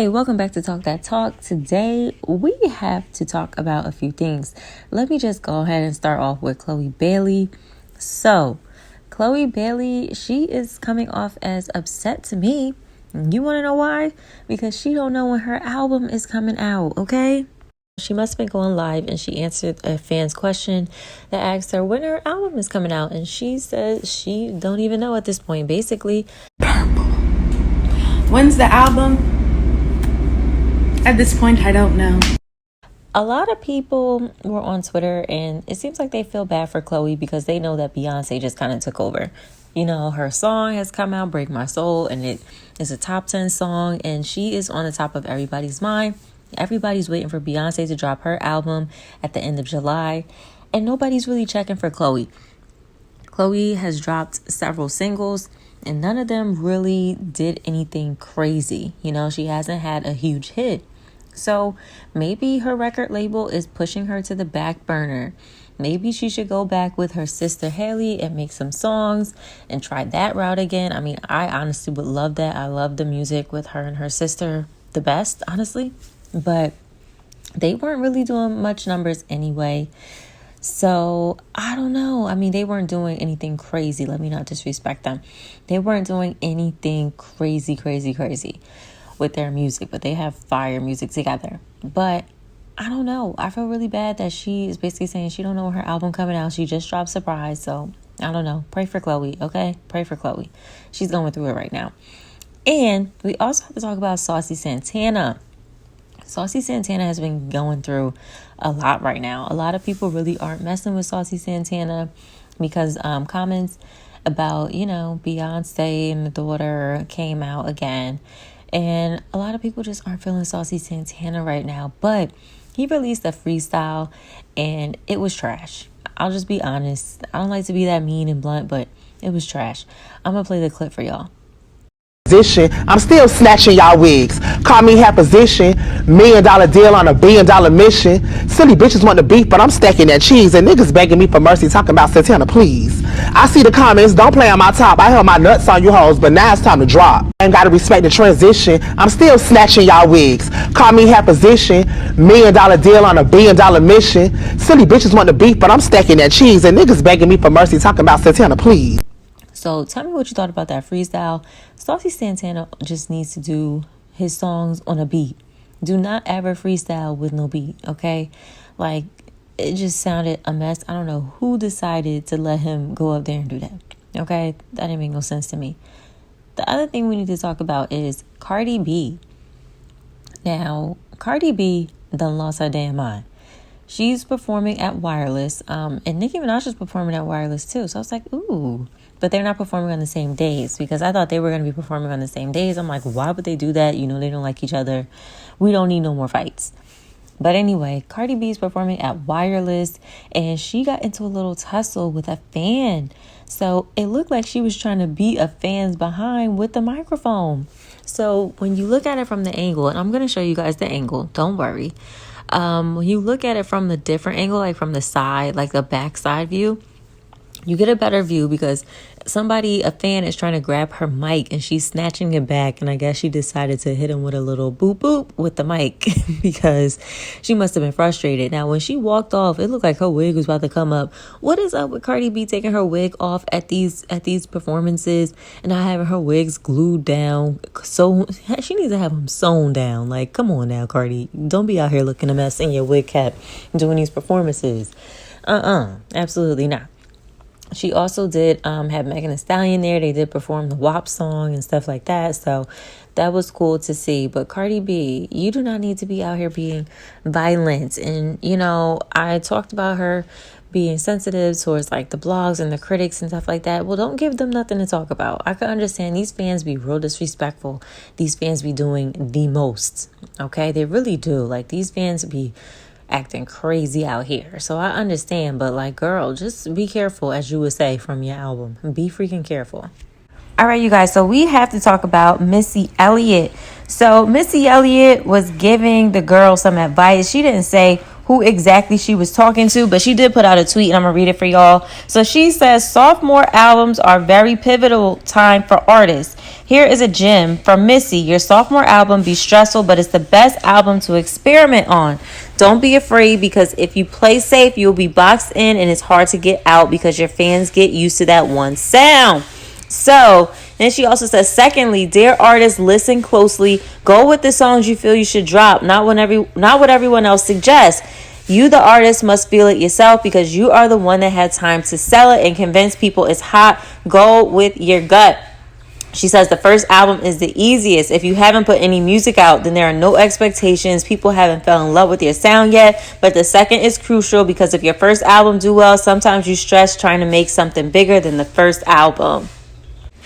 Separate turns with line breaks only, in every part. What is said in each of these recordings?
Hey, welcome back to Talk That Talk. Today, we have to talk about a few things. Let me just go ahead and start off with Chloe Bailey. So, Chloe Bailey, she is coming off as upset to me. You want to know why? Because she don't know when her album is coming out, okay? She must have been going live and she answered a fan's question that asked her when her album is coming out. And she said she don't even know at this point, basically.
When's the album? At this point, I don't know.
A lot of people were on Twitter and it seems like they feel bad for Chloe because they know that Beyonce just kind of took over. You know, her song has come out, Break My Soul, and it is a top 10 song and she is on the top of everybody's mind. Everybody's waiting for Beyonce to drop her album at the end of July and nobody's really checking for Chloe. Chloe has dropped several singles and none of them really did anything crazy. You know, she hasn't had a huge hit. So maybe her record label is pushing her to the back burner. Maybe she should go back with her sister Haley and make some songs and try that route again. I mean, I honestly would love that. I love the music with her and her sister the best, honestly. But they weren't really doing much numbers anyway. So I don't know. I mean, they weren't doing anything crazy. Let me not disrespect them. They weren't doing anything crazy with their music, but they have fire music together. But I don't know. I feel really bad that she is basically saying she don't know her album coming out. She just dropped Surprise. So I don't know. Pray for Chloe, okay? Pray for Chloe. She's going through it right now. And we also have to talk about Saucy Santana. Saucy Santana has been going through a lot right now. A lot of people really aren't messing with Saucy Santana because comments about, you know, Beyonce and the daughter came out again. And a lot of people just aren't feeling Saucy Santana right now. But he released a freestyle and it was trash. I'll just be honest. I don't like to be that mean and blunt, but it was trash. I'm going to play the clip for y'all.
I'm still snatching y'all wigs. Call me half position. $1 million deal on a $1 billion mission. Silly bitches want the beef, but I'm stacking that cheese. And niggas begging me for mercy, talking about Santana, please. I see the comments, don't play on my top. I held my nuts on you hoes, but now it's time to drop. Ain't gotta respect the transition. I'm still snatching y'all wigs. Call me half position. $1 million deal on a $1 billion mission. Silly bitches want the beef, but I'm stacking that cheese. And niggas begging me for mercy, talking about Santana, please.
So tell me what you thought about that freestyle. Saucy Santana just needs to do his songs on a beat. Do not ever freestyle with no beat, okay? Like, it just sounded a mess. I don't know who decided to let him go up there and do that, okay? That didn't make no sense to me. The other thing we need to talk about is Cardi B. Now, Cardi B done lost her damn mind. She's performing at Wireless, and Nicki Minaj is performing at Wireless too. So I was like, ooh. But they're not performing on the same days because I thought they were going to be performing on the same days. I'm like, why would they do that? You know, they don't like each other. We don't need no more fights. But anyway, Cardi B is performing at Wireless and she got into a little tussle with a fan. So it looked like she was trying to beat a fan's behind with the microphone. So when you look at it from the angle, and I'm going to show you guys the angle, don't worry. When you look at it from the different angle, like from the side, like the back side view, you get a better view because a fan is trying to grab her mic and she's snatching it back. And I guess she decided to hit him with a little boop boop with the mic because she must have been frustrated. Now, when she walked off, it looked like her wig was about to come up. What is up with Cardi B taking her wig off at these performances and not having her wigs glued down? So she needs to have them sewn down. Like, come on now, Cardi. Don't be out here looking a mess in your wig cap doing these performances. Absolutely not. She also did have Megan Thee Stallion there. They did perform the WAP song and stuff like that. So that was cool to see. But Cardi B, you do not need to be out here being violent. And, you know, I talked about her being sensitive towards like the blogs and the critics and stuff like that. Well, don't give them nothing to talk about. I can understand these fans be real disrespectful. These fans be doing the most. Okay, they really do. Like these fans be acting crazy out here. So I understand, but like, girl, just be careful, as you would say from your album. Be freaking careful. All right, you guys. So we have to talk about Missy Elliot. So Missy Elliot was giving the girl some advice. She didn't say who exactly she was talking to, but she did put out a tweet, and I'm gonna read it for y'all. So she says, sophomore albums are very pivotal time for artists. Here is a gem from Missy. Your sophomore album be stressful, but it's the best album to experiment on. Don't be afraid, because if you play safe, you'll be boxed in and it's hard to get out because your fans get used to that one sound. So then she also says, secondly, dear artists, listen closely. Go with the songs you feel you should drop, not what everyone else suggests. You, the artist, must feel it yourself because you are the one that had time to sell it and convince people it's hot. Go with your gut. She says the first album is the easiest. If you haven't put any music out, then there are no expectations. People haven't fell in love with your sound yet. But the second is crucial, because if your first album do well, sometimes you stress trying to make something bigger than the first album.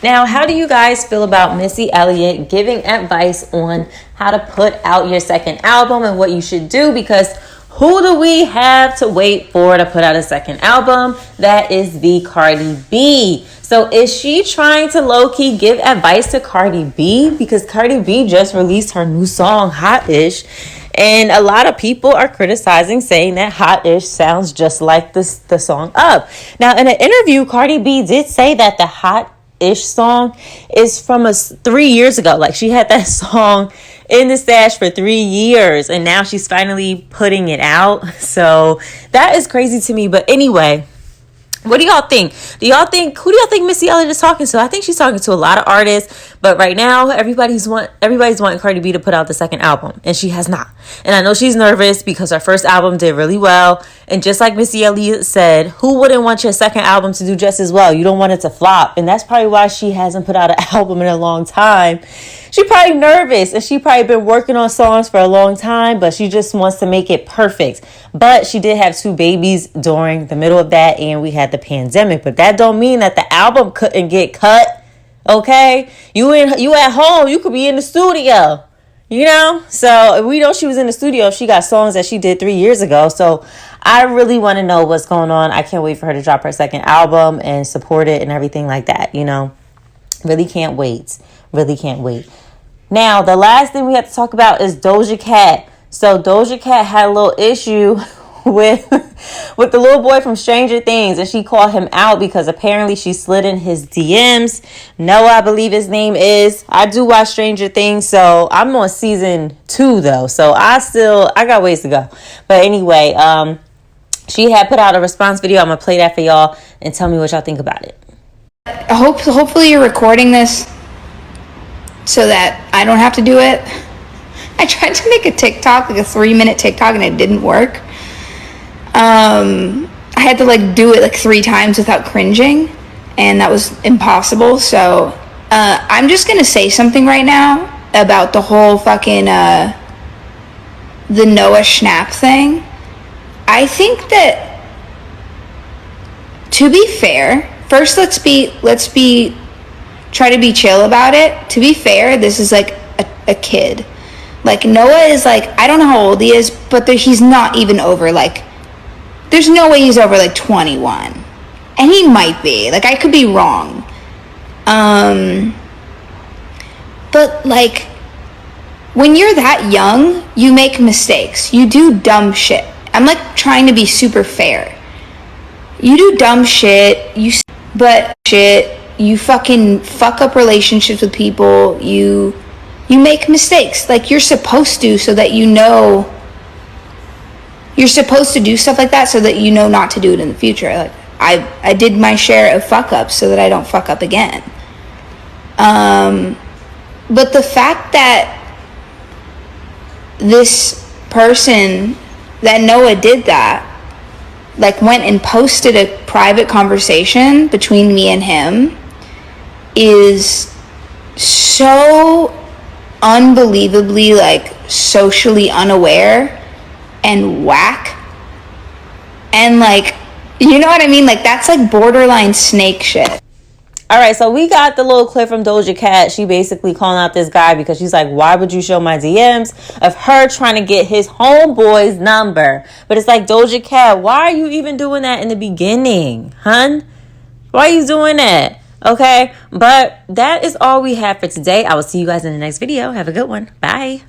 Now, how do you guys feel about Missy Elliot giving advice on how to put out your second album and what you should do? Because who do we have to wait for to put out a second album? That is the Cardi B. So is she trying to low-key give advice to Cardi B? Because Cardi B just released her new song, Hot-ish. And a lot of people are criticizing, saying that Hot-ish sounds just like the song Up. Now, in an interview, Cardi B did say that the Hot-ish song is from 3 years ago. Like, she had that song in the stash for 3 years, and now she's finally putting it out. So that is crazy to me. But anyway, what do y'all think? Who do y'all think Missy Elliot is talking to? I think she's talking to a lot of artists, but right now everybody's wanting Cardi B to put out the second album, and she has not. And I know she's nervous because her first album did really well, and just like Missy Elliot said, who wouldn't want your second album to do just as well? You don't want it to flop, and that's probably why she hasn't put out an album in a long time. She's probably nervous, and she probably been working on songs for a long time, but she just wants to make it perfect. But she did have 2 babies during the middle of that, and we had the pandemic. But that don't mean that the album couldn't get cut. Okay, you at home, you could be in the studio, you know. So we know she was in the studio if she got songs that she did 3 years ago. So I really want to know what's going on. I can't wait for her to drop her second album and support it and everything like that. You know, really can't wait. Really can't wait. Now, the last thing we have to talk about is Doja Cat. So Doja Cat had a little issue with the little boy from Stranger Things, and she called him out because apparently she slid in his DMs. Noah, I believe his name is. I do watch Stranger Things, so I'm on season 2 though, so I got ways to go. But anyway, she had put out a response video. I'm gonna play that for y'all and tell me what y'all think about it.
Hopefully you're recording this so that I don't have to do it. I tried to make a TikTok, like a 3-minute TikTok, and it didn't work. I had to do it 3 times without cringing, and that was impossible. So I'm just gonna say something right now about the whole fucking the Noah Schnapp thing. I think that, to be fair, first let's try to be chill about it. To be fair, this is a kid. Noah is I don't know how old he is, but he's not even over there's no way he's over 21. And he might be. I could be wrong. But when you're that young, you make mistakes. You do dumb shit. I'm trying to be super fair. You do dumb shit, you fucking fuck up relationships with people, you make mistakes you're supposed to, so that you're supposed to do stuff like that so that you know not to do it in the future. I did my share of fuck ups so that I don't fuck up again. But the fact that this person, that Noah did that, went and posted a private conversation between me and him, is so unbelievably socially unaware and whack, and you know what I mean? That's borderline snake shit.
All right, so we got the little clip from Doja Cat. She basically calling out this guy because she's like, why would you show my DMs of her trying to get his homeboy's number? But it's Doja Cat, why are you even doing that in the beginning, hun? Why are you doing that? Okay, but that is all we have for today. I will see you guys in the next video. Have a good one. Bye.